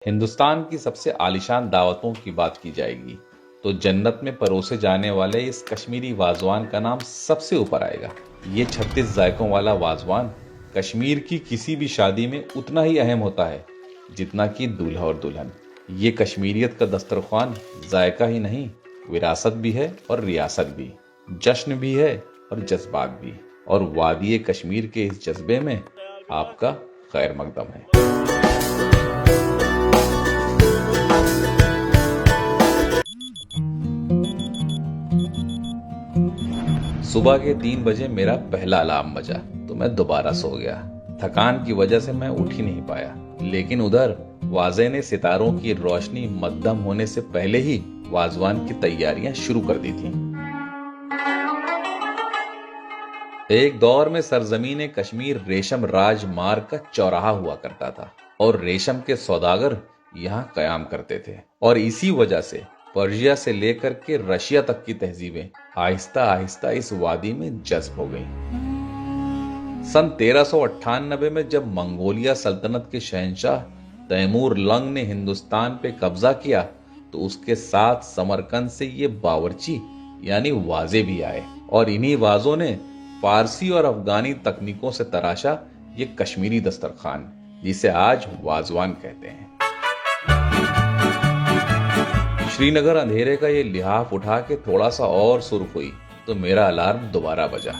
हिंदुस्तान की सबसे आलीशान दावतों की बात की जाएगी तो जन्नत में परोसे जाने वाले इस कश्मीरी वाजवान का नाम सबसे ऊपर आएगा। ये 36 जायकों वाला वाजवान कश्मीर की किसी भी शादी में उतना ही अहम होता है जितना कि दूल्हा और दुल्हन। ये कश्मीरियत का दस्तरख्वान जायका ही नहीं, विरासत भी है और रियासत भी, जश्न भी है और जज्बात भी। और वादिये कश्मीर के इस जज्बे में आपका खैर मकदम है। सुबह के 3 बजे मेरा पहला अलार्म बजा तो मैं दोबारा सो गया। थकान की वजह से मैं उठ ही नहीं पाया, लेकिन उधर वाजे ने सितारों की रोशनी मद्दम होने से पहले ही वाजवान की तैयारियां शुरू कर दी थी। एक दौर में सरजमीन कश्मीर रेशम राजमार्ग का चौराहा हुआ करता था और रेशम के सौदागर यहाँ कयाम करते थे। और इसी वजह से पर्शिया से लेकर के रशिया तक की तहजीबें आहिस्ता आहिस्ता इस वादी में जज्ब हो गईं। सन 1398 में जब मंगोलिया सल्तनत के शहंशाह तैमूर लंग ने हिंदुस्तान पे कब्जा किया तो उसके साथ समरकंद से ये बावर्ची यानी वाजे भी आए और इन्हीं वाजों ने फारसी और अफगानी तकनीकों से तराशा ये कश्मीरी दस्तरखान, जिसे आज वाजवान कहते हैं। श्रीनगर अंधेरे का ये लिहाफ उठा के थोड़ा सा और सुर्ख हुई तो मेरा अलार्म दोबारा बजा।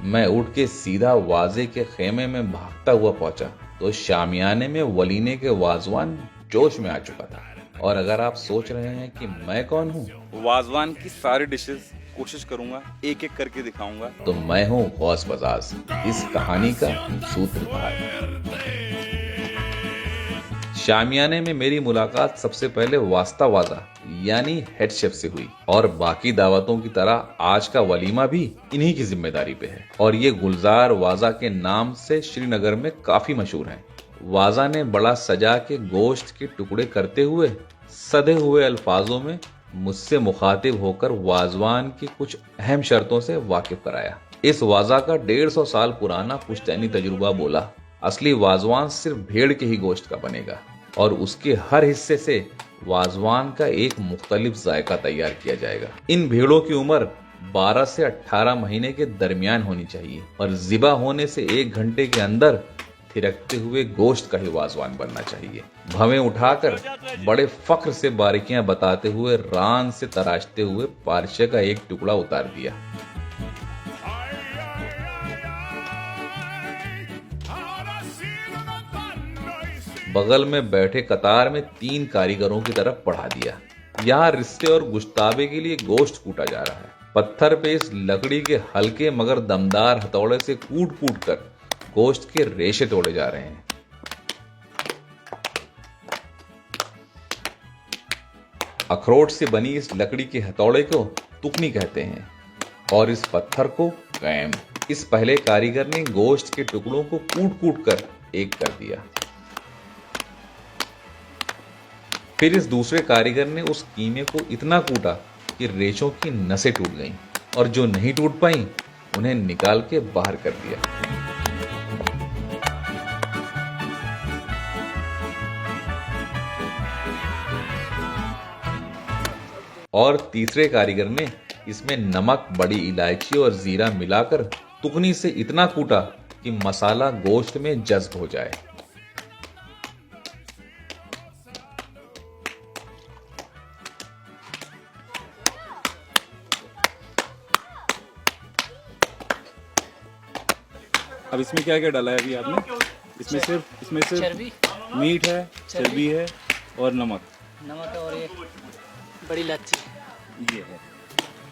मैं उठ के सीधा वाजे के खेमे में भागता हुआ पहुंचा तो शामियाने में वलीने के वाजवान जोश में आ चुका था। और अगर आप सोच रहे हैं कि मैं कौन हूँ, वाजवान की सारी डिशेस कोशिश करूंगा, एक एक करके दिखाऊंगा। तो मैं हूँ गौस बजाज, इस कहानी का सूत्रधार। शामियाने में मेरी मुलाकात सबसे पहले वास्ता वाजा यानी हेड शेफ से हुई और बाकी दावतों की तरह आज का वलीमा भी इन्हीं की जिम्मेदारी पे है। और ये गुलजार वाजा के नाम से श्रीनगर में काफी मशहूर है। वाजा ने बड़ा सजा के गोश्त के टुकड़े करते हुए सधे हुए अल्फाजों में मुझसे मुखातिब होकर वाजवान की कुछ अहम शर्तों से वाकिफ कराया। इस वाजा का 150 साल पुराना पुश्तैनी तजुर्बा बोला, असली वाजवान सिर्फ भेड़ के ही गोश्त का बनेगा और उसके हर हिस्से से वाजवान का एक मुख्तलिफ जायका तैयार किया जाएगा। इन भेड़ों की उम्र 12 से 18 महीने के दरमियान होनी चाहिए और जिबा होने से 1 घंटे के अंदर थिरकते हुए गोश्त का ही वाजवान बनना चाहिए। भवें उठाकर बड़े फख्र से बारीकियां बताते हुए रान से तराशते हुए पारशे का एक टुकड़ा उतार दिया। बगल में बैठे कतार में 3 कारीगरों की तरफ बढ़ा दिया। यहाँ रिश्ते और गुश्ताबे के लिए गोश्त कूटा जा रहा है। पत्थर पे इस लकड़ी के हल्के मगर दमदार हथौड़े से कूट कूट कर गोश्त के रेशे तोड़े जा रहे हैं। अखरोट से बनी इस लकड़ी के हथौड़े को तुकनी कहते हैं और इस पत्थर को कैम। इस पहले कारीगर ने गोश्त के टुकड़ों को कूट कूट कर एक कर दिया। फिर इस दूसरे कारीगर ने उस कीमे को इतना कूटा कि रेशों की नसें टूट गईं और जो नहीं टूट पाईं उन्हें निकाल के बाहर कर दिया। और तीसरे कारीगर ने इसमें नमक, बड़ी इलायची और जीरा मिलाकर तुकनी से इतना कूटा कि मसाला गोश्त में जज्ब हो जाए। अब इसमें क्या क्या डाला है अभी आपने? इसमें सिर्फ चर्बी, मीट है, चर्बी है और नमक नमक और ये बड़ी इलायची, ये है।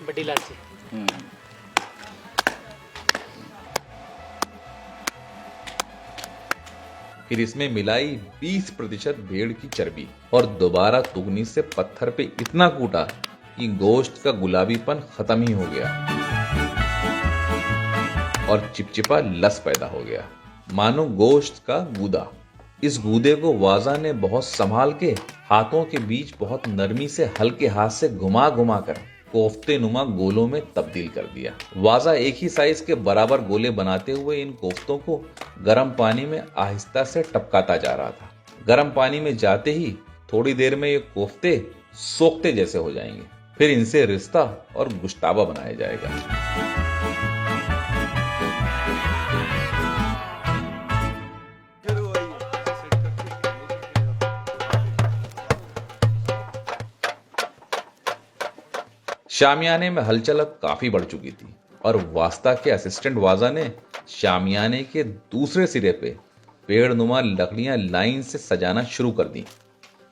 बड़ी इलायची। फिर इसमें मिलाई 20% भेड़ की चर्बी और दोबारा तुगनी से पत्थर पे इतना कूटा कि गोश्त का गुलाबीपन खत्म ही हो गया और चिपचिपा लस पैदा हो गया, मानो गोश्त का गूदा। इस गूदे को वाजा ने बहुत संभाल के हाथों के बीच बहुत नरमी से हल्के हाथ से घुमा घुमा कर कोफ्ते नुमा गोलों में तब्दील कर दिया। वाजा एक ही साइज के बराबर गोले बनाते हुए इन कोफ्तों को गर्म पानी में आहिस्ता से टपकाता जा रहा था। गर्म पानी में जाते ही थोड़ी देर में ये कोफ्ते सोखते जैसे हो जाएंगे। फिर इनसे रिश्ता और गुश्ताबा बनाया जाएगा। शामियाने में हलचल अब काफी बढ़ चुकी थी और वास्ता के असिस्टेंट वाजा ने शामियाने के दूसरे सिरे पे पेड़ नुमा लकड़ियां लाइन से सजाना शुरू कर दी,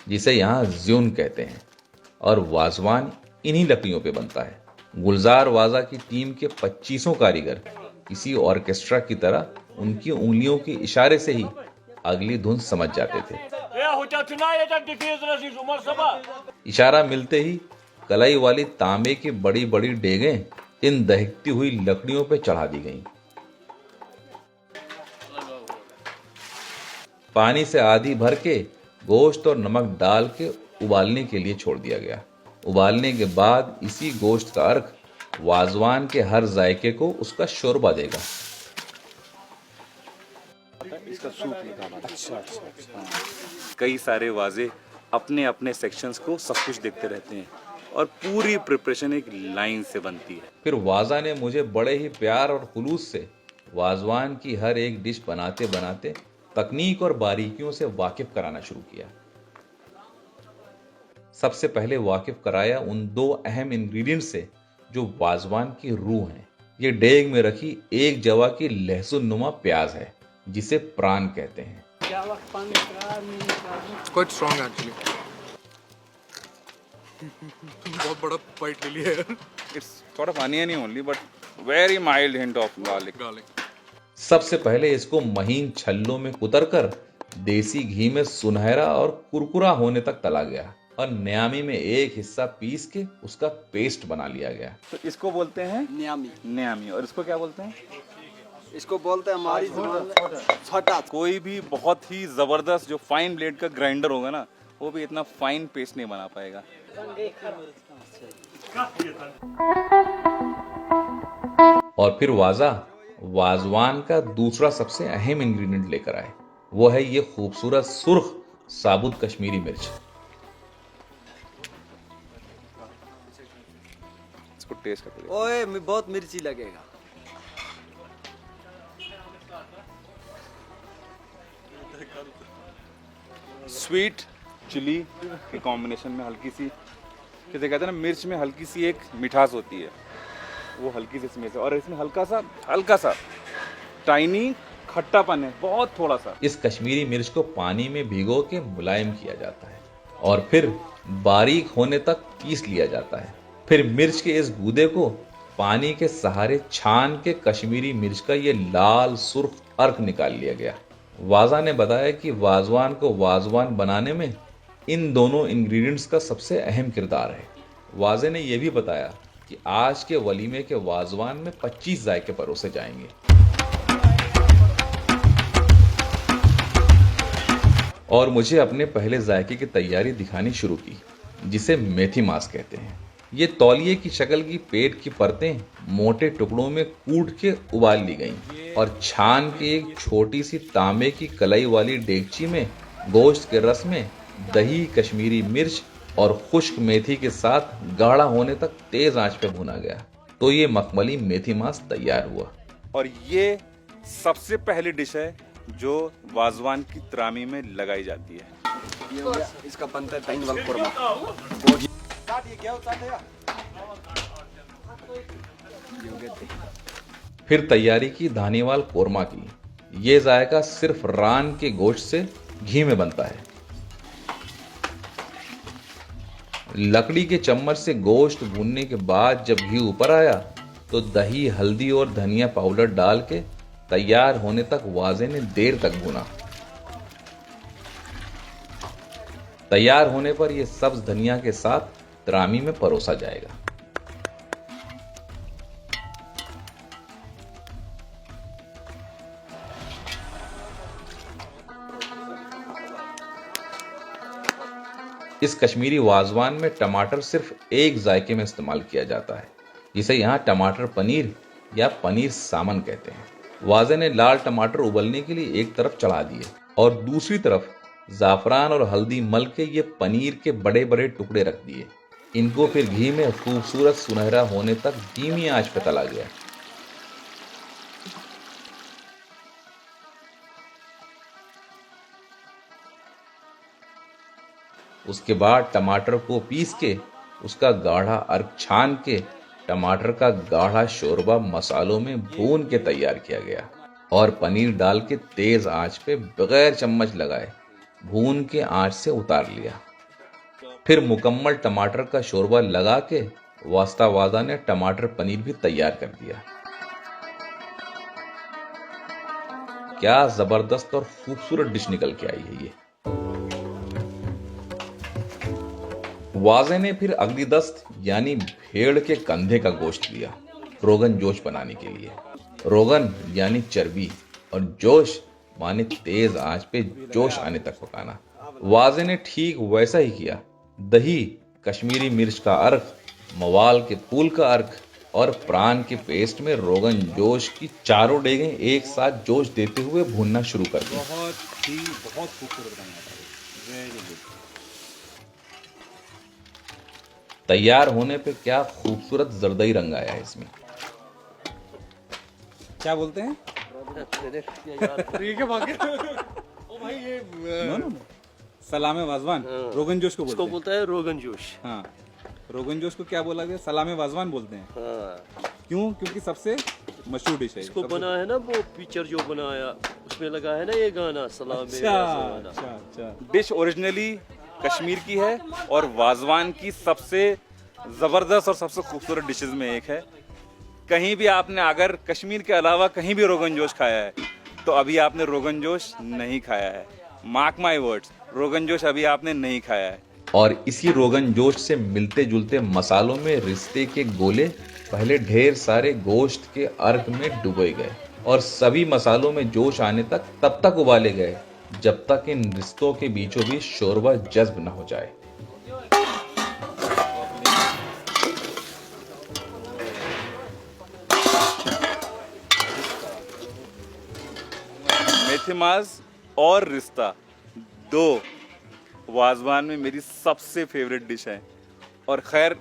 जिसे यहां ज़्यून कहते हैं, और वाजवान इन्हीं लकड़ियों पे बनता है। गुलजार वाजा की टीम के 25 कारीगर किसी ऑर्केस्ट्रा की तरह उनकी उंगलियों के इशारे से ही अगली धुन समझ जाते थे। इशारा मिलते ही कलाई वाली तांबे की बड़ी बड़ी डेगें इन दहकती हुई लकड़ियों पे चढ़ा दी गईं। पानी से आधी भर के गोश्त और नमक डाल के उबालने के लिए छोड़ दिया गया। उबालने के बाद इसी गोश्त का अर्क वाजवान के हर जायके को उसका शोरबा देगा। इसका सूप निकाला। अच्छा। कई सारे वाजे अपने अपने सेक्शंस को सब कुछ देखते रहते हैं और पूरी प्रिपरेशन एक लाइन से बनती है। फिर वाजा ने मुझे बड़े ही प्यार और खुलूस से वाजवान की हर एक डिश बनाते बनाते तकनीक और बारीकियों से वाकिफ कराना शुरू किया। सबसे पहले वाकिफ कराया उन 2 अहम इंग्रेडिएंट से जो वाजवान की रूह हैं। ये डेग में रखी एक जवा की लहसुन नुमा प्याज है, जिसे प्राण कहते हैं। Quite strong actually. बहुत बड़ा बाइट ले लिया यार। It's sort of oniony only, but very mild hint of garlic. सबसे पहले इसको महीन छल्लों में कुतरकर देसी घी में सुनहरा और कुरकुरा होने तक तला गया और न्यामी में एक हिस्सा पीस के उसका पेस्ट बना लिया गया। तो इसको बोलते हैं न्यामी। और इसको क्या बोलते हैं? इसको बोलते हैं हमारी जुबान में फटा। कोई भी बहुत ही जबरदस्त जो फाइन ब्लेड का ग्राइंडर होगा ना, वो भी इतना फाइन पेस्ट नहीं बना पाएगा। और फिर वाजवान का दूसरा सबसे अहम इंग्रेडिएंट लेकर आए। वो है ये खूबसूरत सुर्ख साबुत कश्मीरी मिर्च। इसको टेस्ट करके ओए बहुत मिर्ची लगेगा। स्वीट चिली के कॉम्बिनेशन में हल्की सी, जैसे कहते हैं ना, मिर्च में हल्की सी एक मिठास होती है, वो हल्की सी इसमें से, और इसमें हल्का सा टाइनी खट्टापन है, बहुत थोड़ा सा। इस कश्मीरी मिर्च को पानी में भिगो के मुलायम किया जाता है और फिर बारीक होने तक पीस लिया जाता है। फिर मिर्च के इस गूदे को पानी के सहारे छान के कश्मीरी मिर्च का ये लाल सुर्ख अर्क निकाल लिया गया। वाजा ने बताया कि वाजवान को वाजवान बनाने में इन दोनों इंग्रेडिएंट्स का सबसे अहम किरदार है। वाजे ने यह भी बताया कि आज के वलीमे के वाजवान में 25 जायके परोसे जाएंगे। और मुझे अपने पहले जायके की तैयारी दिखानी शुरू की, जिसे मेथी मास कहते हैं। ये तौलिए की शक्ल की पेट की परतें मोटे टुकड़ों में कूट के उबाल ली गईं और छान के एक छोटी सी तांबे की कलाई वाली डेगची में गोश्त के रस में दही, कश्मीरी मिर्च और खुश्क मेथी के साथ गाढ़ा होने तक तेज आंच पे भुना गया। तो ये मखमली मेथी मास तैयार हुआ। और ये सबसे पहली डिश है जो वाजवान की त्रामी में लगाई जाती है। ये हो गया, इसका बनता है ताइन वाला कोरमा। फिर तैयारी की धानीवाल कोरमा की। ये जायका सिर्फ रान के गोश्त से घी में बनता है। लकड़ी के चम्मच से गोश्त भूनने के बाद जब घी ऊपर आया तो दही, हल्दी और धनिया पाउडर डाल के तैयार होने तक वाजे ने देर तक भूना। तैयार होने पर यह सब्ज धनिया के साथ त्रामी में परोसा जाएगा। इस कश्मीरी वाजवान में टमाटर सिर्फ एक जायके में इस्तेमाल किया जाता है, जिसे यहाँ टमाटर पनीर या पनीर सामन कहते हैं। वाजे ने लाल टमाटर उबलने के लिए एक तरफ चढ़ा दिए और दूसरी तरफ जाफरान और हल्दी मल के ये पनीर के बड़े बड़े टुकड़े रख दिए। इनको फिर घी में खूबसूरत सुनहरा होने तक धीमी आंच पे तला गया। उसके बाद टमाटर को पीस के उसका गाढ़ा अर्क छान के टमाटर का गाढ़ा शोरबा मसालों में भून के तैयार किया गया और पनीर डाल के तेज आंच पे बगैर चम्मच लगाए भून के आंच से उतार लिया। फिर मुकम्मल टमाटर का शोरबा लगा के वास्ता वाजा ने टमाटर पनीर भी तैयार कर दिया। क्या जबरदस्त और खूबसूरत डिश निकल के आई है ये। वाजे ने फिर अगली दस्त यानी भेड़ के कंधे का गोश्त लिया रोगन जोश बनाने के लिए। रोगन यानी चर्बी और जोश माने तेज आंच पे जोश आने तक पकाना। वाजे ने ठीक वैसा ही किया। दही, कश्मीरी मिर्च का अर्क, मवाल के फूल का अर्क और प्राण के पेस्ट में रोगन जोश की चारों डेगें एक साथ जोश देते हुए भूनना शुरू कर दी। बहुत खूबसूरत बना है। Very good. तैयार होने पे क्या खूबसूरत जरदई रंग आया है इसमें। क्या बोलते हैं? ठीक है भाग्य। ओ भाई ये नो। सलामे वाजवान रोगन जोश को इसको बोलते बोलता है रोगन जोश। हैं। हाँ, रोगन जोश को क्या बोला गया? सलामे वाजवान बोलते हैं। हाँ, क्यों? क्योंकि सबसे मशहूर डिश है। इसको सबसे- बना है ना वो पिक्चर जो बनाया उसमें लगा है ना ये गाना सलाम अच्छा। डिश ओरिजिनली कश्मीर की है और वाजवान की सबसे जबरदस्त और सबसे खूबसूरत डिशेस में एक है। कहीं भी आपने अगर कश्मीर के अलावा कहीं भी रोगन जोश खाया है तो अभी आपने रोगन जोश नहीं खाया है। Mark my words, rogan josh अभी आपने नहीं खाया है। और इसी रोगन जोश से मिलते जुलते मसालों में रिश्ते के गोले पहले ढेर सारे गोश्त के अर्क में डुबोए गए और सभी मसालों में जोश आने तक तब तक उबाले गए जब तक इन रिश्तों के बीचों बीच शोरबा जज्ब न हो जाए। मेथीमाज और रिश्ता दो वाजवान में मेरी सबसे फेवरेट डिश है और खैर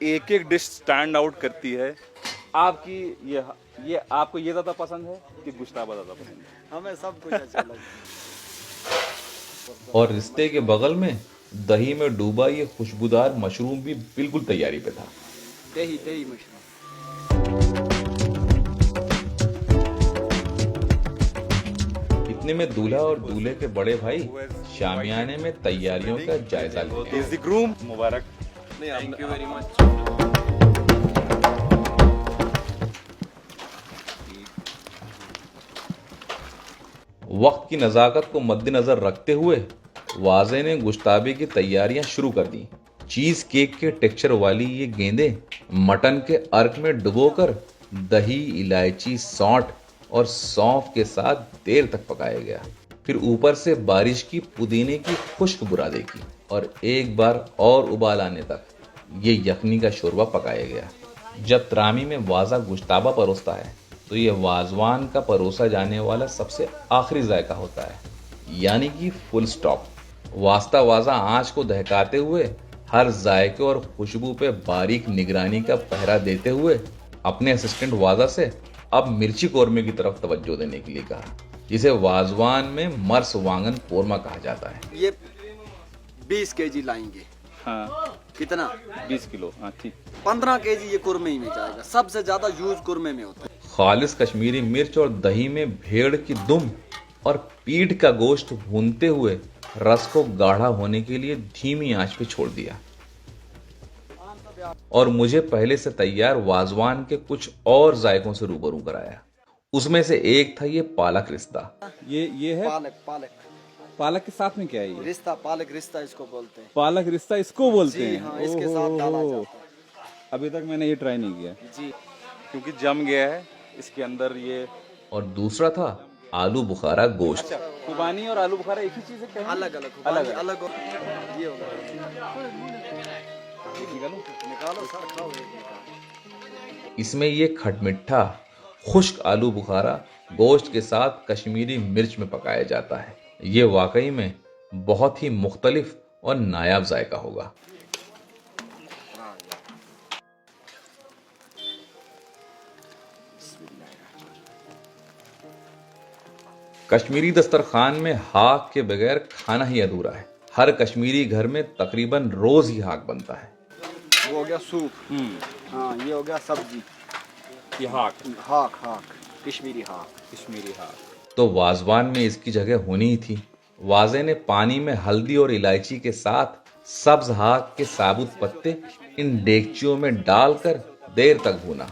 एक एक डिश स्टैंड आउट करती है। आपकी ये आपको ये ज्यादा पसंद है कि गुश्ताबा ज्यादा पसंद है? हमें सब कुछ अच्छा लगता है। और रिश्ते के बगल में दही में डूबा ये खुशबूदार मशरूम भी बिल्कुल तैयारी पे था। दही मशरूम। इतने में दूल्हा और दूल्हे के बड़े भाई शामियाने में तैयारियों का जायजा लेते हैं। Is the groom Mubarak. Thank you very much. वक्त की नज़ाकत को मद्देनजर रखते हुए वाजे ने गुश्ताबे की तैयारियां शुरू कर दी। चीज केक के टेक्सचर वाली ये गेंदें मटन के अर्क में डुबोकर दही, इलायची, सौंठ और सौंफ के साथ देर तक पकाया गया। फिर ऊपर से बारिश की पुदीने की खुश्क बुरादे की और एक बार और उबाल आने तक ये यखनी का शोरबा पकाया गया। जब त्रामी में वाजा गुश्ताबा परोसता है तो ये वाजवान का परोसा जाने वाला सबसे आखिरी जायका होता है, यानी कि फुल स्टॉप। वास्ता वाजा आंच को दहकाते हुए हर जायके और खुशबू पे बारीक निगरानी का पहरा देते हुए अपने असिस्टेंट वाजा से अब मिर्ची कोरमे की तरफ तवज्जो देने के लिए कहा, जिसे वाजवान में मर्स वांगन कोरमा कहा जाता है। ये 20 केजी लाएंगे। हाँ, कितना? 20 किलो। हाँ ठीक। 15 केजी ये कुरमे ही में जाएगा। सबसे ज्यादा यूज कुरमे में होता है। खालिस कश्मीरी मिर्च और दही में भेड़ की दुम और पीठ का गोश्त भूनते हुए रस को गाढ़ा होने के लिए धीमी आंच पे छोड़ दिया और मुझे पहले से तैयार वाजवान के कुछ और जायकों से रूबरू कराया। उसमें से एक था ये पालक रिश्ता। ये है पालक पालक के साथ में क्या है ये? रिश्ता, पालक रिश्ता इसको बोलते हैं। पालक रिश्ता इसको बोलते जी हैं। हाँ, इसके साथ डाला ओहो। जाता है। अभी तक मैंने ये ट्राई नहीं किया जी। क्योंकि जम गया है इसके अंदर ये। और दूसरा था आलू बुखारा गोश्त। खुबानी और आलू बुखारा एक ही चीज है क्या? अलग अलग ये होगा। निकालो सर, खाओ। इसमें ये खटमिठा खुश्क आलू बुखारा गोश्त के साथ कश्मीरी मिर्च में पकाया जाता है। ये वाकई में बहुत ही मुख्तलिफ और नायाब जायका होगा। कश्मीरी दस्तरखान में हाक के बगैर खाना ही अधूरा है। हर कश्मीरी घर में तकरीबन रोज ही हाक बनता है। वो हो गया सूप। हाँ, ये हो गया सब्जी। ये हाक, हाक हाक कश्मीरी हाक। कश्मीरी हाक। तो वाजवान में इसकी जगह होनी ही थी। वाजे ने पानी में हल्दी और इलायची के साथ सब्ज हाक के साबुत पत्ते इन डेगचियों में डालकर देर तक भूना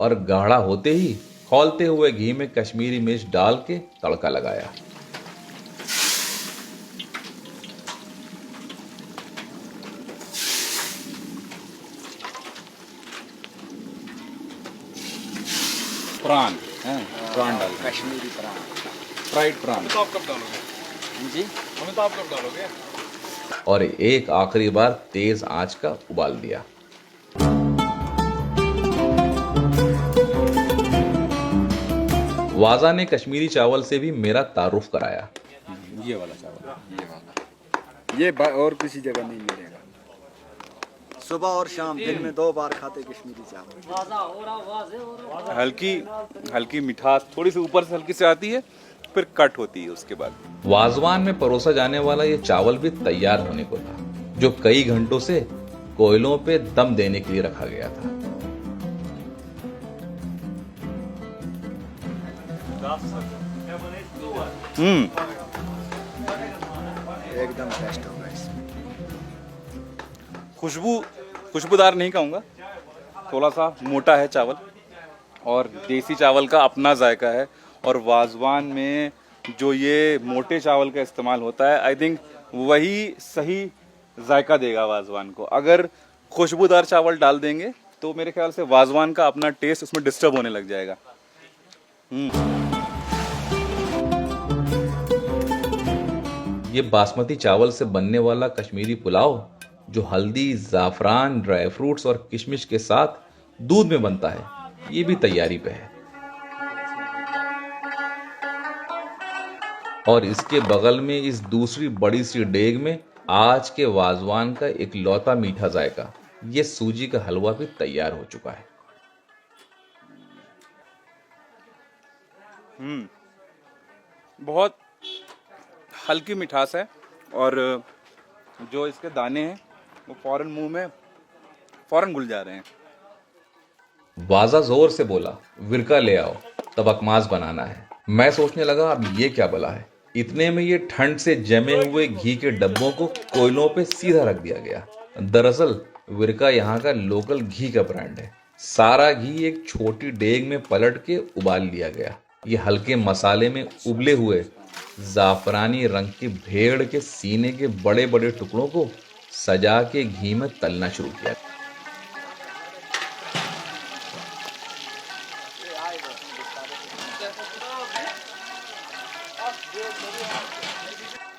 और गाढ़ा होते ही खौलते हुए घी में कश्मीरी मिर्च डाल के तड़का लगाया। प्रान, प्रान डाल, कश्मीरी प्राण। फ्राइड प्रान। तो आप कब डालोगे जी, हमें तो आप कब डालोगे? और एक आखिरी बार तेज आंच का उबाल दिया। वाजा ने कश्मीरी चावल से भी मेरा तारुफ कराया। ये वाला चावल, ये वाला, ये और किसी जगह नहीं मिलेगा। सुबह और शाम दिन में 2 बार खाते कश्मीरी चावल। हल्की हल्की मिठास थोड़ी सी ऊपर से हल्की से आती है, फिर कट होती है उसके बाद। वाजवान में परोसा जाने वाला ये चावल भी तैयार होने को था, जो कई घंटों से कोयलों पे दम देने के लिए रखा गया था। एकदम बेस्ट होगा इसमें। खुशबूदार नहीं कहूँगा, थोड़ा सा मोटा है चावल और देसी चावल का अपना जायका है। और वाजवान में जो ये मोटे चावल का इस्तेमाल होता है, आई थिंक वही सही जायका देगा वाजवान को। अगर खुशबूदार चावल डाल देंगे तो मेरे ख्याल से वाजवान का अपना टेस्ट उसमें डिस्टर्ब होने लग जाएगा। ये बासमती चावल से बनने वाला कश्मीरी पुलाव, जो हल्दी, जाफरान, ड्राई फ्रूट्स और किशमिश के साथ दूध में बनता है, ये भी तैयारी पे है। और इसके बगल में इस दूसरी बड़ी सी डेग में आज के वाजवान का इकलौता मीठा जायका, ये सूजी का हलवा भी तैयार हो चुका है। बहुत हल्की मिठास है और जो इसके दाने हैं वो फौरन मुंह में फौरन घुल जा रहे हैं। वाजा जोर से बोला, विरका ले आओ, तबकमाज बनाना है। मैं सोचने लगा अब ये क्या बला है। इतने में ये ठंड से जमे हुए घी के डब्बों को कोयलों पे सीधा रख दिया गया। दरअसल विरका यहाँ का लोकल घी का ब्रांड है। सारा घी एक छोटी डेग में पलट के उबाल लिया गया। ये हल्के मसाले में उबले हुए जाफरानी रंग की भेड़ के सीने के बड़े बड़े टुकड़ों को सजा के घी में तलना शुरू किया।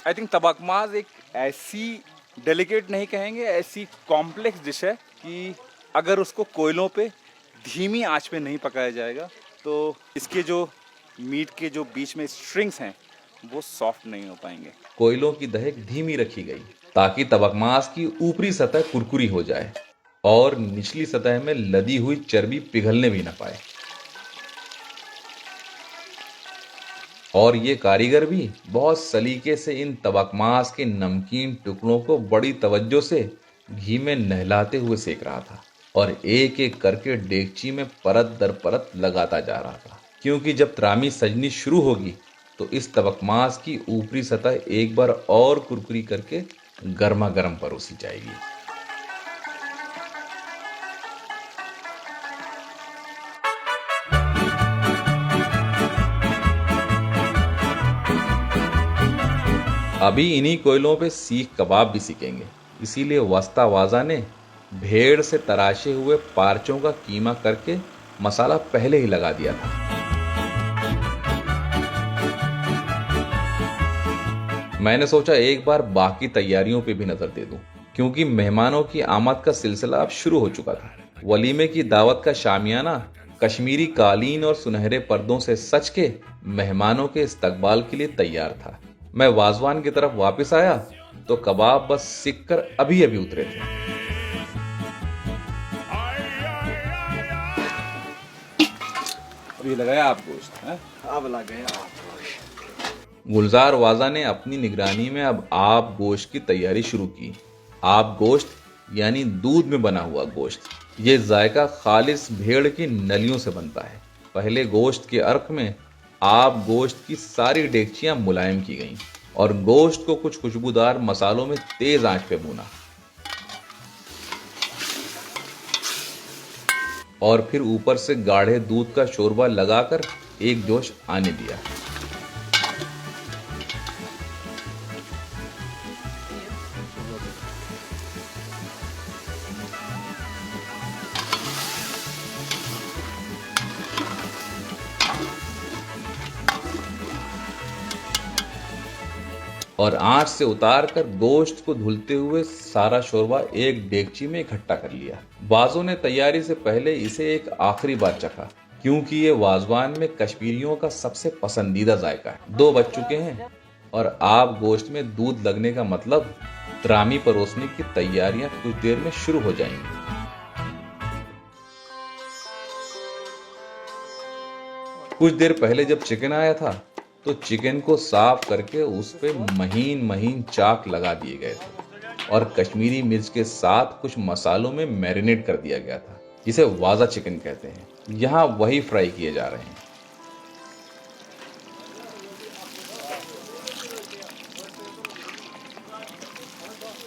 आई थिंक तबकमाज एक ऐसी डेलिकेट नहीं कहेंगे, ऐसी कॉम्प्लेक्स डिश है कि अगर उसको कोयलों पे धीमी आंच पे नहीं पकाया जाएगा तो इसके जो मीट के जो बीच में स्ट्रिंग्स हैं वो सॉफ्ट नहीं हो पाएंगे। कोयलों की दहक धीमी रखी गई ताकि तबकमास की ऊपरी सतह कुरकुरी हो जाए और निचली सतह में लदी हुई चर्बी पिघलने भी न पाए। और ये कारीगर भी बहुत सलीके से इन तबकमास के नमकीन टुकड़ों को बड़ी तवज्जो से घी में नहलाते हुए सेक रहा था और एक एक करके डेगची में परत दर परत लगाता जा रहा था, क्योंकि जब त्रामी सजनी शुरू होगी तो इस तबकमास की ऊपरी सतह एक बार और कुरकुरी करके गर्मा गर्म परोसी जाएगी। अभी इन्हीं कोयलों पे सीख कबाब भी सीखेंगे, इसीलिए वस्ता वाजा ने भेड़ से तराशे हुए पार्चों का कीमा करके मसाला पहले ही लगा दिया था। मैंने सोचा एक बार बाकी तैयारियों पे भी नजर दे दूं, क्योंकि मेहमानों की आमद का सिलसिला अब शुरू हो चुका था। वलीमे की दावत का शामियाना कश्मीरी कालीन और सुनहरे पर्दों से सज के मेहमानों के इस्तकबाल के लिए तैयार था। मैं वाजवान की तरफ वापस आया तो कबाब बस सिक कर अभी अभी उतरे थे। अब ये लगाया आप गोश्त है? अब लग गया आप। गुलजार वाजा ने अपनी निगरानी में अब आप गोश्त की तैयारी शुरू की। आप गोश्त यानी दूध में बना हुआ गोश्त। ये जायका खालिस भेड़ की नलियों से बनता है। पहले गोश्त के अर्क में आप गोश्त की सारी डेगचियां मुलायम की गईं और गोश्त को कुछ खुशबूदार मसालों में तेज आंच पे भूना और फिर ऊपर से गाढ़े दूध का शोरबा लगाकर एक जोश आने दिया। और आंच से उतार कर गोश्त को धुलते हुए सारा शोरबा एक डेगची में इकट्ठा कर लिया। वाजों ने तैयारी से पहले इसे एक आखिरी बार चखा, क्योंकि ये वाजवान में कश्मीरियों का सबसे पसंदीदा जायका है। 2 बज चुके हैं और आप गोश्त में दूध लगने का मतलब त्रामी परोसने की तैयारियां कुछ देर में शुरू हो जाएंगी। कुछ देर पहले जब चिकन आया था तो चिकन को साफ करके उस पे महीन महीन चाक लगा दिए गए थे और कश्मीरी मिर्च के साथ कुछ मसालों में मैरिनेट कर दिया गया था, जिसे वाजा चिकन कहते हैं। यहाँ वही फ्राई किए जा रहे हैं।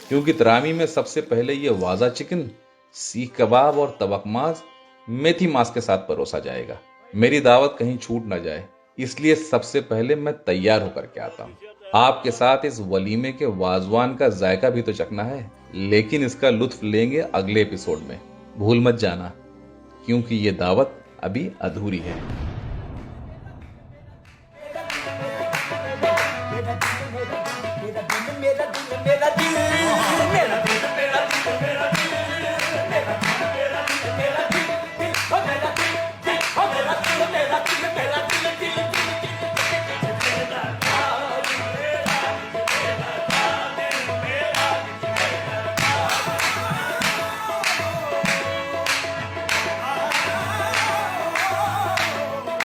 क्योंकि तरामी में सबसे पहले ये वाजा चिकन सीख कबाब और तबकमाज मेथी मांस के साथ परोसा जाएगा। मेरी दावत कहीं छूट ना जाए, इसलिए सबसे पहले मैं तैयार होकर के आता हूँ। आपके साथ इस वलीमे के वाजवान का जायका भी तो चखना है, लेकिन इसका लुत्फ लेंगे अगले एपिसोड में। भूल मत जाना, क्योंकि ये दावत अभी अधूरी है।